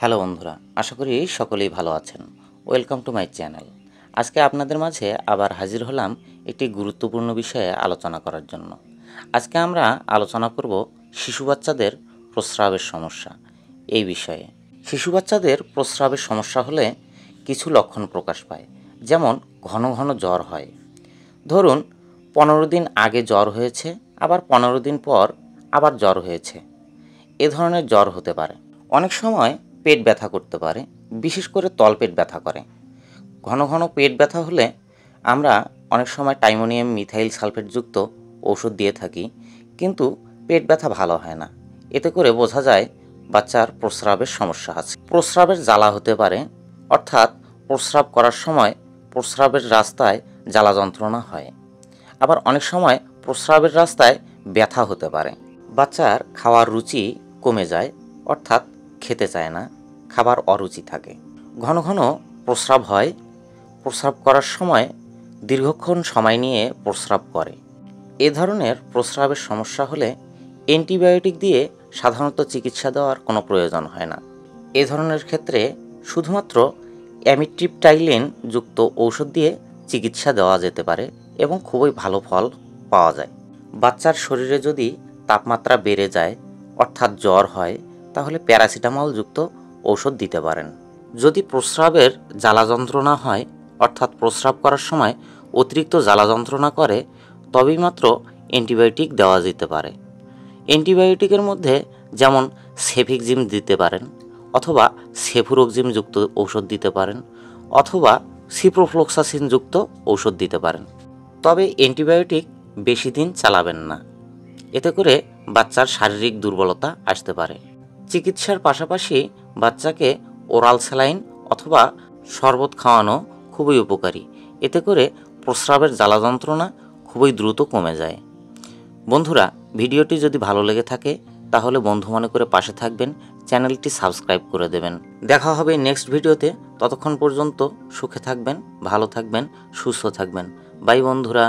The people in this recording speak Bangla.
হ্যালো বন্ধুরা, আশা করি সকলেই ভালো আছেন। Welcome to my channel. আজকে আপনাদের মাঝে আবার হাজির হলাম একটি গুরুত্বপূর্ণ বিষয়ে আলোচনা করার জন্য। আজকে আমরা আলোচনা করব শিশু বাচ্চাদের প্রস্রাবের সমস্যা এই বিষয়ে। শিশু বাচ্চাদের প্রস্রাবের সমস্যা হলে কিছু লক্ষণ প্রকাশ পায়, যেমন ঘন ঘন জ্বর হয়। ধরুন 15 দিন আগে জ্বর হয়েছে, আবার 15 দিন পর আবার জ্বর হয়েছে। এ ধরনের জ্বর হতে পারে। অনেক সময় পেট ব্যথা করতে পারে, বিশেষ করে তলপেট ব্যথা করে। ঘন ঘন পেট ব্যথা হলে আমরা অনেক সময় টাইমোনিয়াম মিথাইল সালফেটযুক্ত ঔষধ দিয়ে থাকি, কিন্তু পেট ব্যথা ভালো হয় না। এতে করে বোঝা যায় বাচ্চার প্রস্রাবের সমস্যা আছে। প্রস্রাবের জ্বালা হতে পারে, অর্থাৎ প্রস্রাব করার সময় প্রস্রাবের রাস্তায় জ্বালা যন্ত্রণা হয়। আবার অনেক সময় প্রস্রাবের রাস্তায় ব্যথা হতে পারে। বাচ্চার খাওয়ার রুচি কমে যায়, অর্থাৎ খেতে চায় না, খাবার অরুচি থাকে। ঘন ঘন প্রস্রাব হয়, প্রস্রাব করার সময় দীর্ঘক্ষণ সময় নিয়ে প্রস্রাব করে। এ ধরনের প্রস্রাবের সমস্যা হলে অ্যান্টিবায়োটিক দিয়ে সাধারণত চিকিৎসা দেওয়ার কোনো প্রয়োজন হয় না। এ ধরনের ক্ষেত্রে শুধুমাত্র অ্যামিট্রিপটাইলিন যুক্ত ঔষধ দিয়ে চিকিৎসা দেওয়া যেতে পারে এবং খুবই ভালো ফল পাওয়া যায়। বাচ্চার শরীরে যদি তাপমাত্রা বেড়ে যায়, অর্থাৎ জ্বর হয়, তাহলে প্যারাসিটামল যুক্ত ঔষধ দিতে পারেন। যদি প্রস্রাবের জ্বালা যন্ত্রণা হয়, অর্থাৎ প্রস্রাব করার সময় অতিরিক্ত জ্বালা যন্ত্রণা করে, তবেই মাত্র অ্যান্টিবায়োটিক দেওয়া যেতে পারে। অ্যান্টিবায়োটিকের মধ্যে যেমন সেফিক্সিম দিতে পারেন, অথবা সেফুরোক্সিম যুক্ত ঔষধ দিতে পারেন, অথবা সিপ্রোফ্লক্সাসিন যুক্ত ঔষধ দিতে পারেন। তবে অ্যান্টিবায়োটিক বেশি দিন চালাবেন না, এতে করে বাচ্চার শারীরিক দুর্বলতা আসতে পারে। চিকিৎসার পাশাপাশি বাচ্চাকে ওরাল স্যালাইন অথবা শরবত খাওয়ানো খুবই উপকারী। এতে করে প্রস্রাবের জ্বালা যন্ত্রণা খুবই দ্রুত কমে যায়। বন্ধুরা, ভিডিওটি যদি ভালো লেগে থাকে তাহলে বন্ধু মনে করে পাশে থাকবেন, চ্যানেলটি সাবস্ক্রাইব করে দেবেন। দেখা হবে নেক্সট ভিডিওতে। ততক্ষণ পর্যন্ত সুখে থাকবেন, ভালো থাকবেন, সুস্থ থাকবেন। বাই বন্ধুরা।